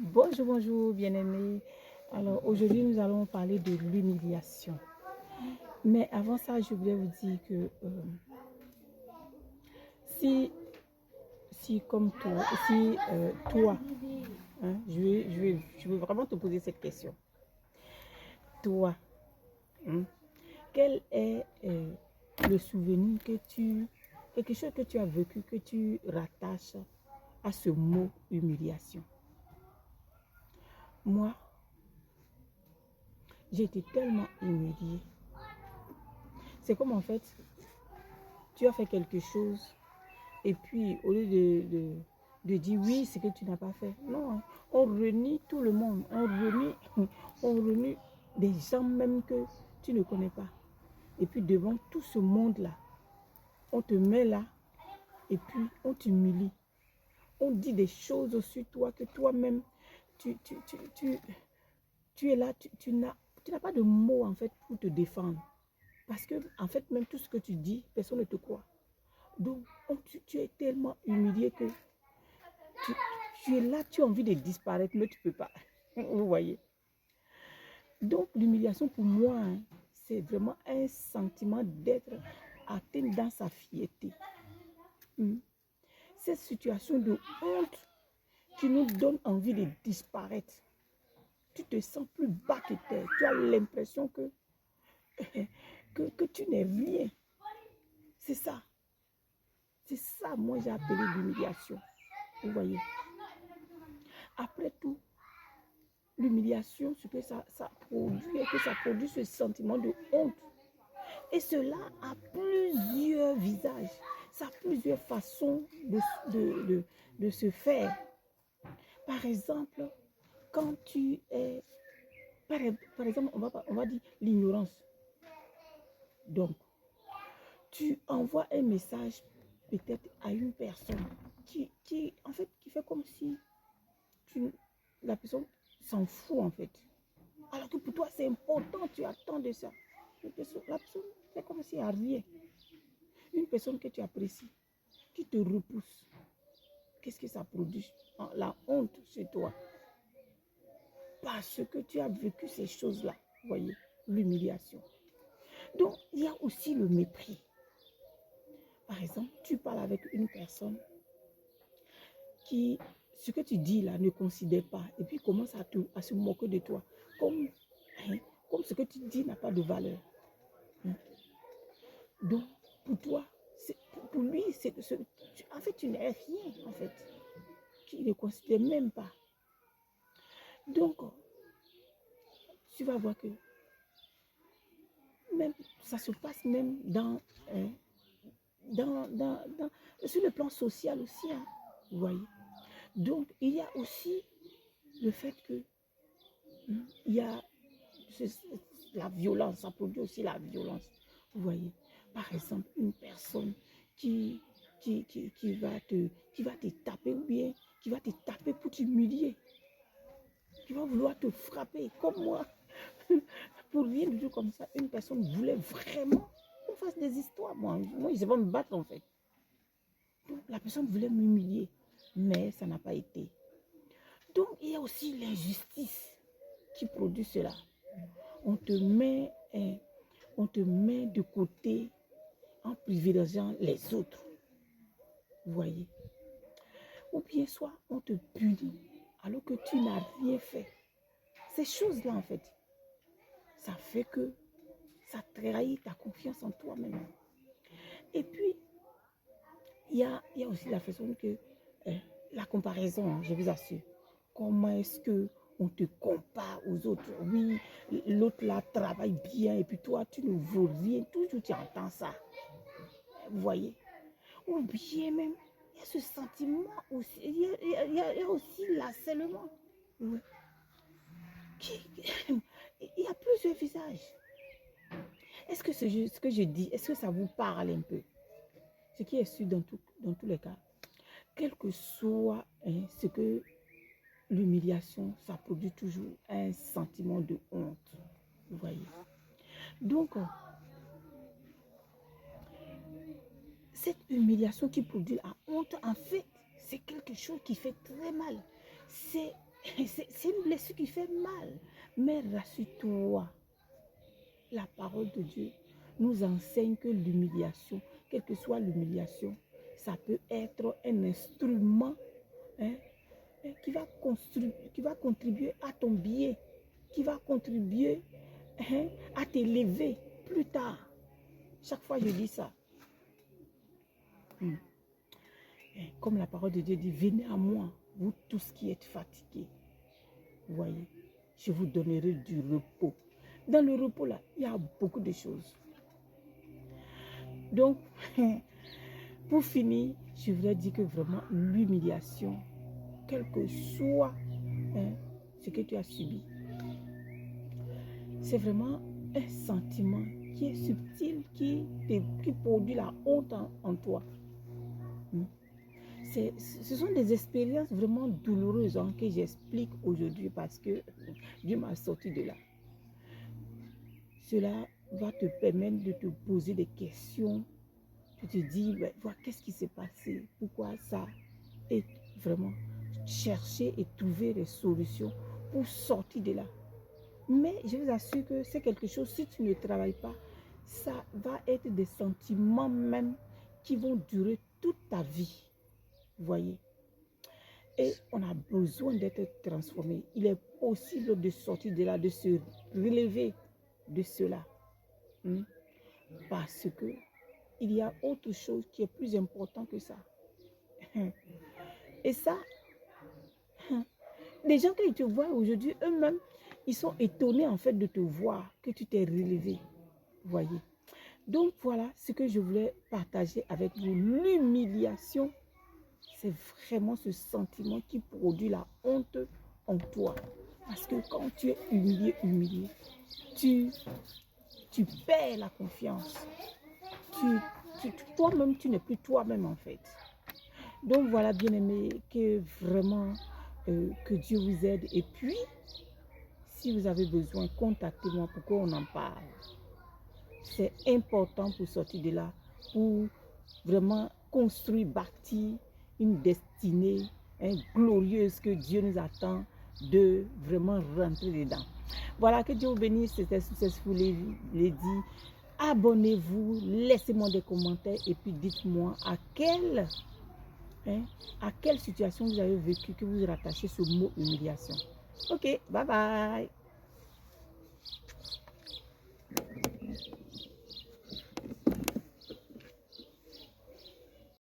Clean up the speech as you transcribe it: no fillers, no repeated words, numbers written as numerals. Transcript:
Bonjour, bonjour, bien-aimés. Alors, aujourd'hui, nous allons parler de l'humiliation. Mais avant ça, je voulais vous dire que si, comme toi, toi, hein, je veux vraiment te poser cette question. Toi, hein, quel est le souvenir quelque chose que tu as vécu, que tu rattaches à ce mot humiliation? Moi, j'ai été tellement humiliée. C'est comme en fait, tu as fait quelque chose et puis au lieu de dire oui, c'est que tu n'as pas fait. Non, hein, on renie tout le monde. On renie des gens même que tu ne connais pas. Et puis devant tout ce monde-là, on te met là et puis on t'humilie. On dit des choses sur toi que toi-même, tu, tu, tu, tu, tu es là, tu n'as pas de mots en fait pour te défendre. Parce que en fait, même tout ce que tu dis, personne ne te croit. Donc, tu es tellement humilié que tu, tu es là, tu as envie de disparaître, mais tu ne peux pas. Vous voyez. Donc, l'humiliation pour moi, hein, c'est vraiment un sentiment d'être atteint dans sa fierté. Cette situation de honte qui nous donne envie de disparaître. Tu te sens plus bas que terre. Tu as l'impression que tu n'es rien. C'est ça. C'est ça, moi, j'ai appelé l'humiliation. Vous voyez. Après tout, l'humiliation, ce que ça produit, que ça produit ce sentiment de honte. Et cela a plusieurs visages, ça a plusieurs façons de se faire. Par exemple, quand tu es, par exemple, on va dire l'ignorance. Donc, tu envoies un message peut-être à une personne en fait, qui fait comme si la personne s'en fout en fait. Alors que pour toi, c'est important, tu attends de ça. La personne, c'est comme s'il n'y a rien. Une personne que tu apprécies, qui te repousse, qu'est-ce que ça produit? La honte chez toi. Parce que tu as vécu ces choses-là, vous voyez, l'humiliation. Donc, il y a aussi le mépris. Par exemple, tu parles avec une personne qui, ce que tu dis là, ne considère pas, et puis commence à se moquer de toi, comme ce que tu dis n'a pas de valeur. Donc, pour toi, pour lui, en fait, tu n'es rien, en fait, qui ne considère même pas. Donc, tu vas voir que même, ça se passe même sur le plan social aussi, hein, vous voyez. Donc, il y a aussi le fait que il y a la violence, ça produit aussi la violence, vous voyez. Par exemple, une personne qui va te taper ou bien qui va te taper pour t'humilier, qui va vouloir te frapper, comme moi. Pour rien du tout comme ça, une personne voulait vraiment qu'on fasse des histoires. Moi, je vais me battre en fait. Donc, la personne voulait m'humilier, mais ça n'a pas été. Donc, il y a aussi l'injustice qui produit cela. On te met de côté en privilégiant les autres. Vous voyez. Ou bien soit on te punit alors que tu n'as rien fait. Ces choses-là, en fait, ça fait que ça trahit ta confiance en toi-même. Et puis, il y a aussi la façon que la comparaison, je vous assure. Comment est-ce qu'on te compare aux autres? Oui, l'autre là travaille bien et puis toi, tu ne vaux rien. Toujours tu entends ça. Vous voyez? Ou bien même, il y a ce sentiment aussi. Il y a aussi l'harcèlement. Oui. Il y a plusieurs visages. Est-ce que ce que je dis, est-ce que ça vous parle un peu? Ce qui est sûr dans tous les cas, quel que soit ce que l'humiliation, ça produit toujours un sentiment de honte. Vous voyez. Donc, cette humiliation qui produit la honte, en fait, c'est quelque chose qui fait très mal. C'est C'est une blessure qui fait mal. Mais rassure-toi, la parole de Dieu nous enseigne que l'humiliation, quelle que soit l'humiliation, ça peut être un instrument, hein, qui va contribuer à ton bien, qui va contribuer, hein, à t'élever plus tard. Chaque fois, je dis ça. Comme la parole de Dieu dit, venez à moi, vous tous qui êtes fatigués. Vous voyez, je vous donnerai du repos. Dans le repos, là, il y a beaucoup de choses. Donc, pour finir, je voudrais dire que vraiment, l'humiliation, quel que soit, hein, ce que tu as subi, c'est vraiment un sentiment qui est subtil, qui produit la honte en toi. Ce sont des expériences vraiment douloureuses, hein, que j'explique aujourd'hui parce que Dieu m'a sorti de là. Cela va te permettre de te poser des questions. Tu te dis, ben, voilà, qu'est-ce qui s'est passé? Pourquoi ça? Et vraiment chercher et trouver des solutions pour sortir de là. Mais je vous assure que c'est quelque chose, si tu ne travailles pas, ça va être des sentiments même qui vont durer toute ta vie. Vous voyez? Et on a besoin d'être transformé. Il est possible de sortir de là, de se relever de cela. Parce que il y a autre chose qui est plus important que ça. Et ça, les gens qui te voient aujourd'hui, eux-mêmes, ils sont étonnés en fait de te voir, que tu t'es relevé. Vous voyez? Donc voilà ce que je voulais partager avec vous. L'humiliation, c'est vraiment ce sentiment qui produit la honte en toi. Parce que quand tu es humilié, tu perds la confiance. Toi-même, tu n'es plus toi-même en fait. Donc voilà, bien-aimés, que vraiment, que Dieu vous aide. Et puis, si vous avez besoin, contactez-moi pour qu'on en parle. C'est important pour sortir de là, pour vraiment construire, bâtir une destinée, hein, glorieuse que Dieu nous attend de vraiment rentrer dedans. Voilà, que Dieu vous bénisse, c'était Successful Lady. Abonnez-vous, laissez-moi des commentaires et puis dites-moi à quelle situation vous avez vécu que vous rattachez ce mot humiliation. Ok, bye bye.